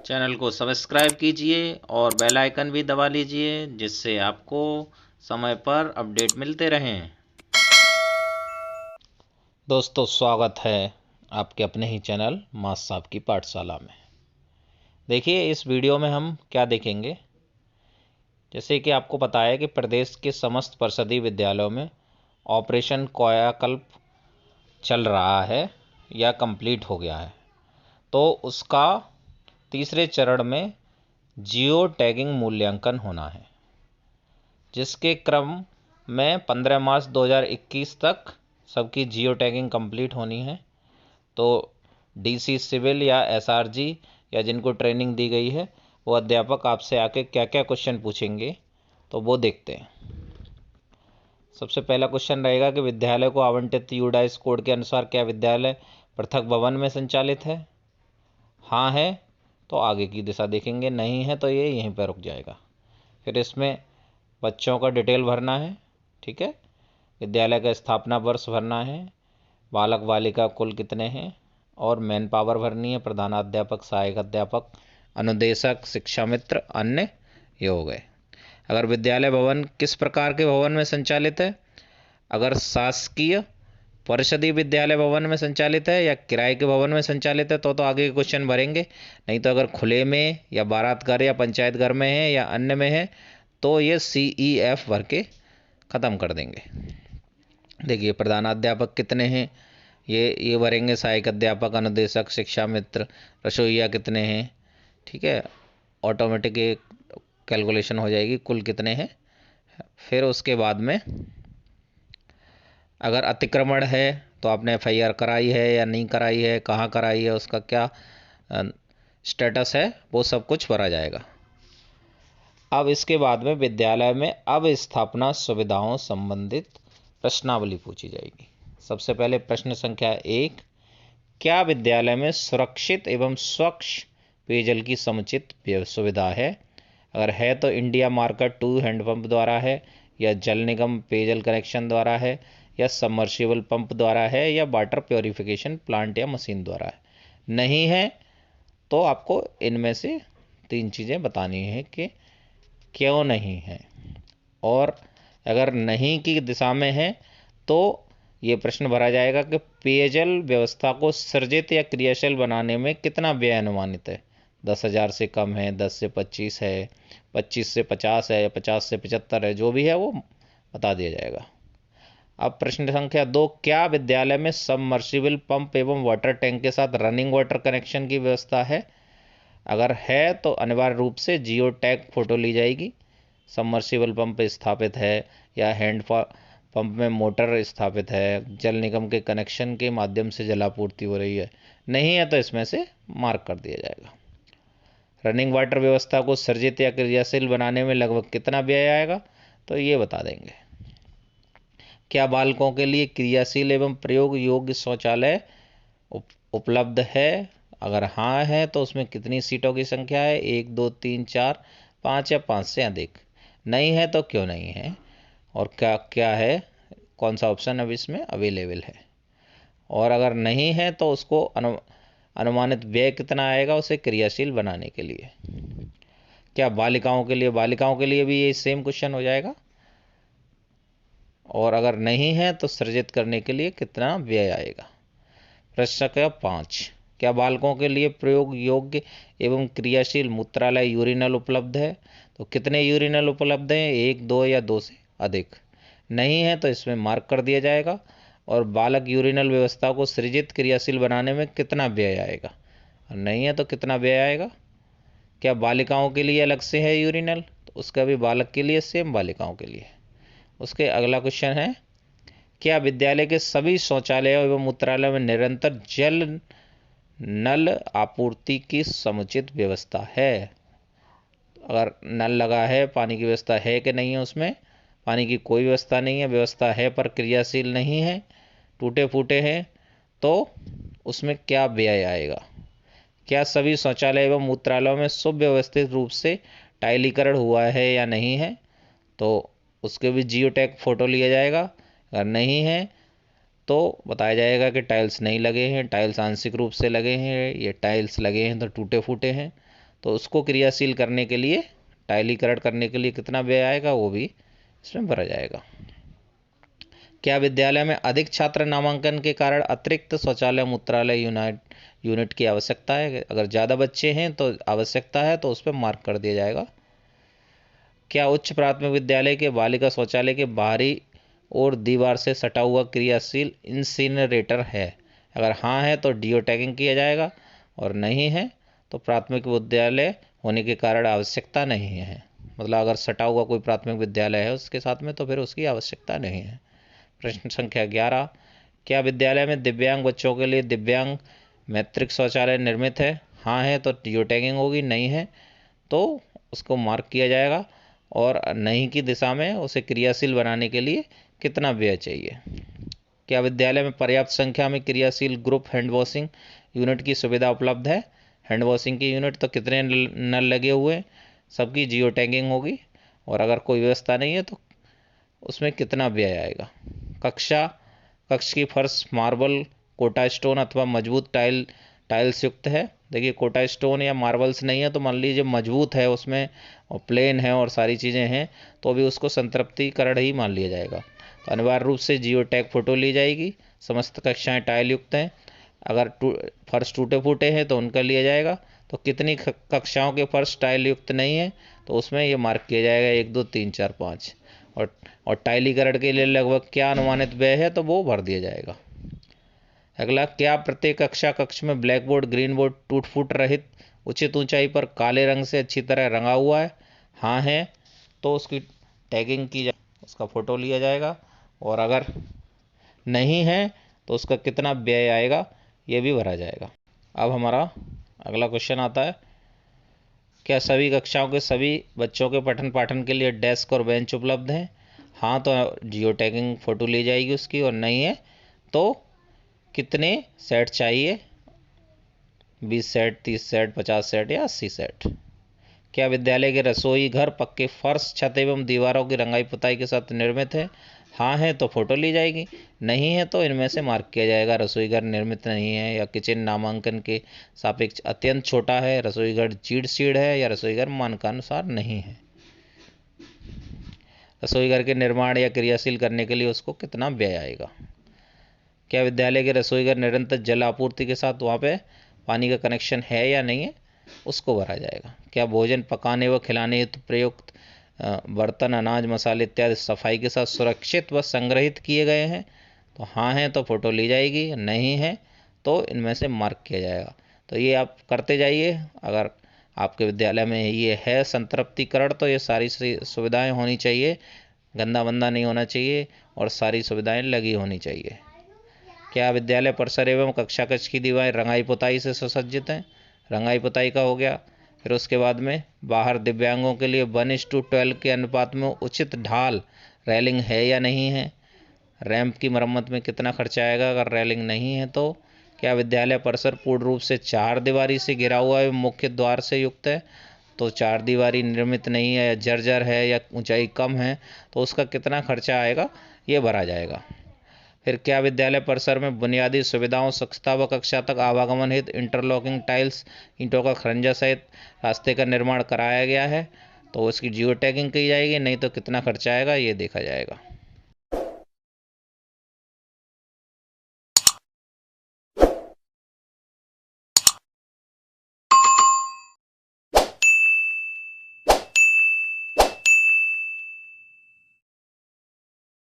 Channel को subscribe कीजिए और बेल आइकन भी दबा लीजिए, जिससे आपको समय पर अपडेट मिलते रहें। दोस्तों, स्वागत है आपके अपने ही चैनल मास साहब की पाठशाला में। देखिए, इस वीडियो में हम क्या देखेंगे। जैसे कि आपको पता है कि प्रदेश के समस्त परिषदीय विद्यालयों में ऑपरेशन कायाकल्प चल रहा है या कंप्लीट हो गया है, तो उसका तीसरे चरण में जियो टैगिंग मूल्यांकन होना है, जिसके क्रम में 15 मार्च 2021 तक सबकी जियो टैगिंग कंप्लीट होनी है। तो डीसी सिविल या एसआरजी या जिनको ट्रेनिंग दी गई है वो अध्यापक आपसे आके क्या क्या क्वेश्चन पूछेंगे, तो वो देखते हैं। सबसे पहला क्वेश्चन रहेगा कि विद्यालय को आवंटित यूडाइस कोड के अनुसार क्या विद्यालय पृथक भवन में संचालित है। हाँ है तो आगे की दिशा देखेंगे, नहीं है तो ये यहीं पर रुक जाएगा। फिर इसमें बच्चों का डिटेल भरना है, ठीक है। विद्यालय का स्थापना वर्ष भरना है, बालक बालिका कुल कितने हैं, और मैन पावर भरनी है, प्रधानाध्यापक, सहायक अध्यापक, अनुदेशक, शिक्षा मित्र, अन्य, ये हो गए। अगर विद्यालय भवन किस प्रकार के भवन में संचालित है, अगर शासकीय परिषदीय विद्यालय भवन में संचालित है या किराए के भवन में संचालित है तो आगे के क्वेश्चन भरेंगे। नहीं तो अगर खुले में या बारात घर या पंचायत घर में है या अन्य में है तो ये CEF भर के ख़त्म कर देंगे। देखिए, प्रधानाध्यापक कितने हैं ये भरेंगे, सहायक अध्यापक, अनुदेशक, शिक्षा मित्र, रसोइया कितने हैं, ठीक है। ऑटोमेटिक कैलकुलेशन हो जाएगी कुल कितने हैं। फिर उसके बाद में अगर अतिक्रमण है तो आपने FIR कराई है या नहीं कराई है, कहाँ कराई है, उसका क्या स्टेटस है, वो सब कुछ भरा जाएगा। अब इसके बाद में विद्यालय में अवस्थापना सुविधाओं संबंधित प्रश्नावली पूछी जाएगी। सबसे पहले प्रश्न संख्या 1, क्या विद्यालय में सुरक्षित एवं स्वच्छ पेयजल की समुचित सुविधा है। अगर है तो इंडिया मार्कर 2 हैंडपंप द्वारा है, या जल निगम पेयजल कनेक्शन द्वारा है, या सबमर्सिबल पंप द्वारा है, या वाटर प्योरीफिकेशन प्लांट या मशीन द्वारा है। नहीं है तो आपको इनमें से 3 चीज़ें बतानी है कि क्यों नहीं है। और अगर नहीं की दिशा में है तो ये प्रश्न भरा जाएगा कि पेयजल व्यवस्था को सृजित या क्रियाशील बनाने में कितना व्यय अनुमानित है। 10,000 से कम है, 10 से 25 है, 25 से 50 है, या 50 से 75 है, जो भी है वो बता दिया जाएगा। अब प्रश्न संख्या 2, क्या विद्यालय में सबमर्सिबल पंप एवं वाटर टैंक के साथ रनिंग वाटर कनेक्शन की व्यवस्था है। अगर है तो अनिवार्य रूप से जियो टैग फोटो ली जाएगी। सबमर्सिबल पंप स्थापित है या हैंड पंप में मोटर स्थापित है, जल निगम के कनेक्शन के माध्यम से जलापूर्ति हो रही है। नहीं है तो इसमें से मार्क कर दिया जाएगा। रनिंग वाटर व्यवस्था को सृजित या क्रियाशील बनाने में लगभग कितना व्यय आएगा, तो ये बता देंगे। क्या बालकों के लिए क्रियाशील एवं प्रयोग योग्य शौचालय उपलब्ध है। अगर हाँ है तो उसमें कितनी सीटों की संख्या है, 1, 2, 3, 4, 5 या 5 से अधिक। नहीं है तो क्यों नहीं है, और क्या क्या है, कौन सा ऑप्शन अब इसमें अवेलेबल है। और अगर नहीं है तो उसको अनुमानित व्यय कितना आएगा उसे क्रियाशील बनाने के लिए। क्या बालिकाओं के लिए भी ये सेम क्वेश्चन हो जाएगा। और अगर नहीं है तो सृजित करने के लिए कितना व्यय आएगा। प्रश्न संख्या 5, क्या बालकों के लिए प्रयोग योग्य एवं क्रियाशील मूत्रालय यूरिनल उपलब्ध है। तो कितने यूरिनल उपलब्ध हैं, 1, 2 या 2 से अधिक। नहीं है तो इसमें मार्क कर दिया जाएगा। और बालक यूरिनल व्यवस्था को सृजित क्रियाशील बनाने में कितना व्यय आएगा, और नहीं है तो कितना व्यय आएगा। क्या बालिकाओं के लिए अलग से है यूरिनल, तो उसका भी बालक के लिए सेम बालिकाओं के लिए। उसके अगला क्वेश्चन है, क्या विद्यालय के सभी शौचालयों एवं मूत्रालयों में निरंतर जल नल आपूर्ति की समुचित व्यवस्था है। अगर नल लगा है, पानी की व्यवस्था है कि नहीं है, उसमें पानी की कोई व्यवस्था नहीं है, व्यवस्था है पर क्रियाशील नहीं है, टूटे फूटे हैं, तो उसमें क्या व्यय आएगा। क्या सभी शौचालय एवं मूत्रालयों में सुव्यवस्थित रूप से टाइलीकरण हुआ है या नहीं है, तो उसके भी जियो टैग फोटो लिया जाएगा। अगर नहीं है तो बताया जाएगा कि टाइल्स नहीं लगे हैं, टाइल्स आंशिक रूप से लगे हैं, ये टाइल्स लगे हैं तो टूटे फूटे हैं। तो उसको क्रियाशील करने के लिए, टाइलीकरण करने के लिए कितना व्यय आएगा वो भी इसमें भरा जाएगा। क्या विद्यालय में अधिक छात्र नामांकन के कारण अतिरिक्त शौचालय मूत्रालय यूनिट की आवश्यकता है? अगर ज़्यादा बच्चे हैं तो आवश्यकता है, तो उस पर मार्क कर दिया जाएगा। क्या उच्च प्राथमिक विद्यालय के बालिका शौचालय के बाहरी और दीवार से सटा हुआ क्रियाशील इंसिनरेटर है? अगर हाँ है तो डीओ टैगिंग किया जाएगा, और नहीं है तो प्राथमिक विद्यालय होने के कारण आवश्यकता नहीं है। मतलब अगर सटा हुआ कोई प्राथमिक विद्यालय है उसके साथ में तो फिर उसकी आवश्यकता नहीं है। प्रश्न संख्या 11, क्या विद्यालय में दिव्यांग बच्चों के लिए दिव्यांग मैत्रिक शौचालय निर्मित है? हाँ है तो डीओ टैगिंग होगी, नहीं है तो उसको मार्क किया जाएगा। और नहीं की दिशा में उसे क्रियाशील बनाने के लिए कितना व्यय चाहिए? क्या विद्यालय में पर्याप्त संख्या में क्रियाशील ग्रुप हैंड वॉशिंग यूनिट की सुविधा उपलब्ध है? हैंड वॉशिंग की यूनिट तो कितने नल लगे हुए हैं, सबकी जियो टैगिंग होगी। और अगर कोई व्यवस्था नहीं है तो उसमें कितना व्यय आएगा? कक्ष की फर्श मार्बल, कोटा स्टोन अथवा मजबूत टाइल्स युक्त है। देखिए कोटा स्टोन या मार्बल्स नहीं है तो मान लीजिए मजबूत है उसमें और प्लेन है और सारी चीज़ें हैं तो भी उसको संतृप्तिकरण ही मान लिया जाएगा। तो अनिवार्य रूप से जियो टैग फोटो ली जाएगी। समस्त कक्षाएं टाइल युक्त हैं। अगर फर्श टूटे फूटे हैं तो उनका लिया जाएगा। तो कितनी कक्षाओं के फर्श टाइल युक्त नहीं है तो उसमें ये मार्क किया जाएगा 1 2 3 4 5। और टाइलीकरण के लिए लगभग क्या अनुमानित व्यय है तो वो भर दिया जाएगा। अगला, क्या प्रत्येक कक्ष में ब्लैक बोर्ड ग्रीन बोर्ड टूट फूट रहित उचित ऊंचाई पर काले रंग से अच्छी तरह रंगा हुआ है? हाँ है तो उसकी टैगिंग की जाए, उसका फोटो लिया जाएगा। और अगर नहीं है तो उसका कितना व्यय आएगा ये भी भरा जाएगा। अब हमारा अगला क्वेश्चन आता है, क्या सभी कक्षाओं के सभी बच्चों के पठन पाठन के लिए डेस्क और बेंच उपलब्ध हैं? हाँ तो जियो टैगिंग फोटो ली जाएगी उसकी, और नहीं है तो कितने सेट चाहिए, 20 सेट, 30 सेट, 50 सेट या 80 सेट? क्या विद्यालय के रसोई घर पक्के फर्श, छत एवं दीवारों की रंगाई पुताई के साथ निर्मित है? हाँ है तो फोटो ली जाएगी, नहीं है तो इनमें से मार्क किया जाएगा। रसोई घर निर्मित नहीं है, या किचन नामांकन के सापेक्ष अत्यंत छोटा है, रसोई घर चीड़ सीड़ है, या रसोई घर मानकानुसार नहीं है। रसोई घर के निर्माण या क्रियाशील करने के लिए उसको कितना व्यय आएगा? क्या विद्यालय के रसोई घर निरंतर जल आपूर्ति के साथ वहाँ पे पानी का कनेक्शन है या नहीं है, उसको भरा जाएगा। क्या भोजन पकाने व खिलाने हेतु प्रयुक्त बर्तन, अनाज, मसाले इत्यादि सफाई के साथ सुरक्षित व संग्रहित किए गए हैं? तो हाँ है तो फोटो ली जाएगी, नहीं है तो इनमें से मार्क किया जाएगा। तो ये आप करते जाइए। अगर आपके विद्यालय में ये है संतृप्तिकरण तो ये सारी सुविधाएं होनी चाहिए, गंदा बंदा नहीं होना चाहिए और सारी सुविधाएं लगी होनी चाहिए। क्या विद्यालय परिसर एवं कक्षा कक्ष की दीवारें रंगाई पुताई से सुसज्जित हैं? रंगाई पुताई का हो गया। फिर उसके बाद में बाहर दिव्यांगों के लिए 1:12 के अनुपात में उचित ढाल रेलिंग है या नहीं है? रैंप की मरम्मत में कितना खर्चा आएगा अगर रेलिंग नहीं है तो? क्या विद्यालय परिसर पूर्ण रूप से 4 दीवारी से घिरा हुआ है, मुख्य द्वार से युक्त है? तो 4 दीवारी निर्मित नहीं है या जर्जर है या ऊंचाई कम है तो उसका कितना खर्चा आएगा ये भरा जाएगा। फिर क्या विद्यालय परिसर में बुनियादी सुविधाओं, स्वच्छता व कक्षा तक आवागमन हेतु इंटरलॉकिंग टाइल्स, ईंटों का खरंजा सहित रास्ते का निर्माण कराया गया है? तो उसकी जियो टैगिंग की जाएगी, नहीं तो कितना खर्चा आएगा ये देखा जाएगा।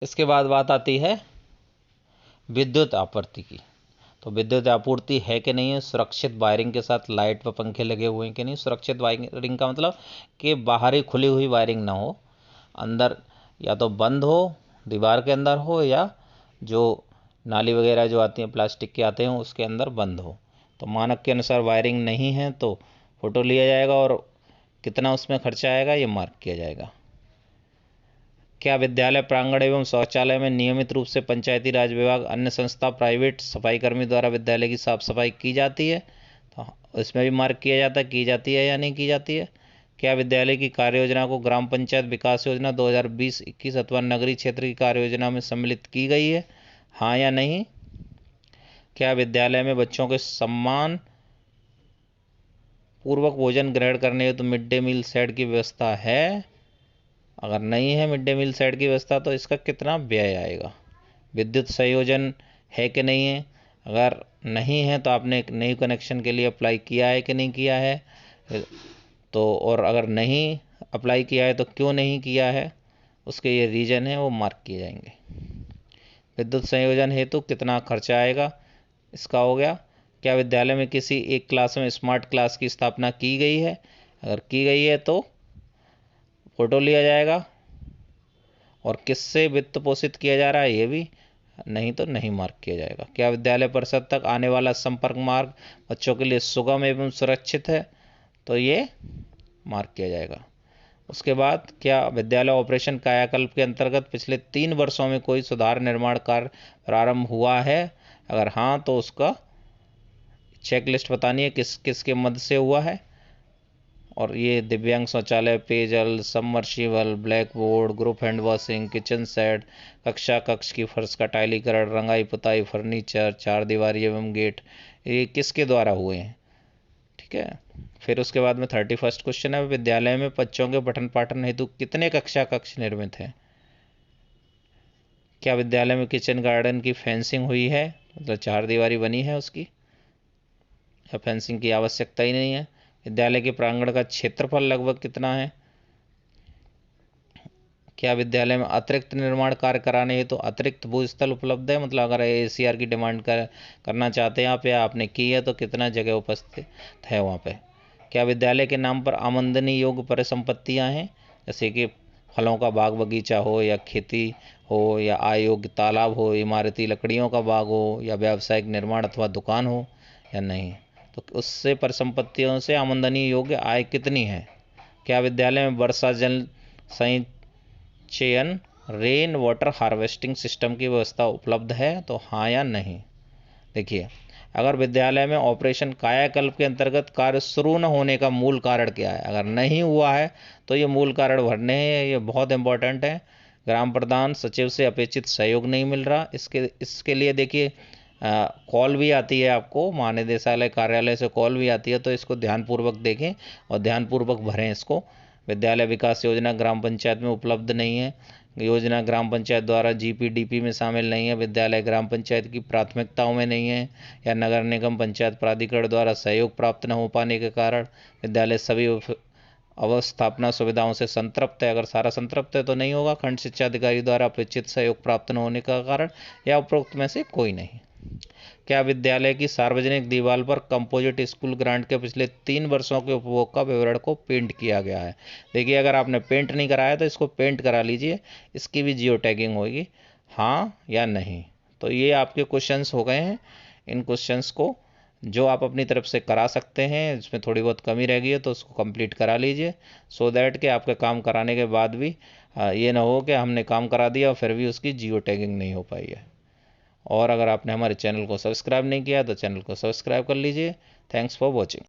इसके बाद बात आती है विद्युत आपूर्ति की। तो विद्युत आपूर्ति है कि नहीं है, सुरक्षित वायरिंग के साथ लाइट व पंखे लगे हुए हैं कि नहीं। सुरक्षित वायरिंग का मतलब कि बाहरी खुली हुई वायरिंग ना हो, अंदर या तो बंद हो, दीवार के अंदर हो, या जो नाली वगैरह जो आती हैं प्लास्टिक के आते हैं उसके अंदर बंद हो। तो मानक के अनुसार वायरिंग नहीं है तो फोटो लिया जाएगा और कितना उसमें खर्चा आएगा ये मार्क किया जाएगा। क्या विद्यालय प्रांगण एवं शौचालय में नियमित रूप से पंचायती राज विभाग, अन्य संस्था, प्राइवेट सफाई कर्मी द्वारा विद्यालय की साफ सफाई की जाती है? तो इसमें भी मार्क किया जाता है की जाती है या नहीं की जाती है। क्या विद्यालय की कार्य योजना को ग्राम पंचायत विकास योजना 2020-21 अथवा नगरीय क्षेत्र की कार्य योजना में सम्मिलित की गई है? हाँ या नहीं। क्या विद्यालय में बच्चों के सम्मान पूर्वक भोजन ग्रहण करने हेतु मिड डे मील सेट की व्यवस्था है? अगर नहीं है मिड डे मील सेट की व्यवस्था तो इसका कितना व्यय आएगा? विद्युत संयोजन है कि नहीं है? अगर नहीं है तो आपने एक नई कनेक्शन के लिए अप्लाई किया है कि नहीं किया है? तो और अगर नहीं अप्लाई किया है तो क्यों नहीं किया है, उसके ये रीज़न है, वो मार्क किए जाएंगे। विद्युत संयोजन हेतु कितना खर्चा आएगा, इसका हो गया। क्या विद्यालय में किसी एक क्लास में स्मार्ट क्लास की स्थापना की गई है? अगर की गई है तो फोटो लिया जाएगा। और किससे वित्त पोषित किया जा रहा है, ये भी नहीं तो नहीं मार्क किया जाएगा। क्या विद्यालय परिसर तक आने वाला संपर्क मार्ग बच्चों के लिए सुगम एवं सुरक्षित है, तो ये मार्क किया जाएगा। उसके बाद क्या विद्यालय ऑपरेशन कायाकल्प के अंतर्गत पिछले 3 वर्षों में कोई सुधार निर्माण कार्य प्रारंभ हुआ है? अगर हाँ तो उसका चेकलिस्ट बतानी है किस किस के मद से हुआ है। और ये दिव्यांग शौचालय, पेयजल, submersible, black board, group hand washing, kitchen set, कक्षा कक्ष की फर्श का टाइलीकरण, रंगाई पुताई, फर्नीचर, चार दीवारी एवं गेट, ये किसके द्वारा हुए हैं? ठीक है। फिर उसके बाद में 31 क्वेश्चन है, विद्यालय में बच्चों के पठन पाठन हेतु कितने कक्षा कक्ष निर्मित हैं? क्या विद्यालय में किचन गार्डन की फेंसिंग हुई है, मतलब चार दीवारी बनी है उसकी, या फेंसिंग की आवश्यकता ही नहीं है? विद्यालय के प्रांगण का क्षेत्रफल लगभग कितना है? क्या विद्यालय में अतिरिक्त निर्माण कार्य कराने हेतु अतिरिक्त भूस्थल उपलब्ध है, मतलब अगर ACR की डिमांड करना चाहते हैं आप या आपने की है तो कितना जगह उपस्थित है वहाँ पे? क्या विद्यालय के नाम पर आमदनी योग्य परिसंपत्तियाँ हैं, जैसे कि फलों का बाग बगीचा हो, या खेती हो, या आय योग्य तालाब हो, इमारती लकड़ियों का बाग हो, या व्यावसायिक निर्माण अथवा दुकान हो, या नहीं? तो उससे परिसंपत्तियों से आमदनी योग्य आय कितनी है? क्या विद्यालय में वर्षा जल संचयन रेन वाटर हार्वेस्टिंग सिस्टम की व्यवस्था उपलब्ध है, तो हाँ या नहीं? देखिए, अगर विद्यालय में ऑपरेशन कायाकल्प के अंतर्गत कार्य शुरू न होने का मूल कारण क्या है? अगर नहीं हुआ है तो ये मूल कारण भरने हैं, ये बहुत इंपॉर्टेंट है। ग्राम प्रधान सचिव से अपेक्षित सहयोग नहीं मिल रहा, इसके लिए देखिए कॉल भी आती है आपको, महानिदेशालय कार्यालय से कॉल भी आती है, तो इसको ध्यानपूर्वक देखें और ध्यानपूर्वक भरें इसको। विद्यालय विकास योजना ग्राम पंचायत में उपलब्ध नहीं है, योजना ग्राम पंचायत द्वारा GPDP में शामिल नहीं है, विद्यालय ग्राम पंचायत की प्राथमिकताओं में नहीं है, या नगर निगम पंचायत प्राधिकरण द्वारा सहयोग प्राप्त न हो पाने के कारण विद्यालय सभी अवस्थापना सुविधाओं से संतृप्त है। अगर सारा संतृप्त है तो नहीं होगा, खंड शिक्षा अधिकारी द्वारा अपेक्षित सहयोग प्राप्त न होने का कारण, या उपरोक्त में से कोई नहीं। क्या विद्यालय की सार्वजनिक दीवार पर कंपोजिट स्कूल ग्रांट के पिछले 3 वर्षों के उपभोग का विवरण को पेंट किया गया है? देखिए, अगर आपने पेंट नहीं कराया तो इसको पेंट करा लीजिए, इसकी भी जियो टैगिंग होगी, हाँ या नहीं। तो ये आपके क्वेश्चंस हो गए हैं। इन क्वेश्चंस को जो आप अपनी तरफ से करा सकते हैं, इसमें थोड़ी बहुत कमी रह गई है तो उसको कंप्लीट करा लीजिए, सो दैट कि आपके काम कराने के बाद भी ये ना हो कि हमने काम करा दिया और फिर भी उसकी जियो टैगिंग नहीं हो पाई है। और अगर आपने हमारे चैनल को सब्सक्राइब नहीं किया तो चैनल को सब्सक्राइब कर लीजिए। Thanks for watching.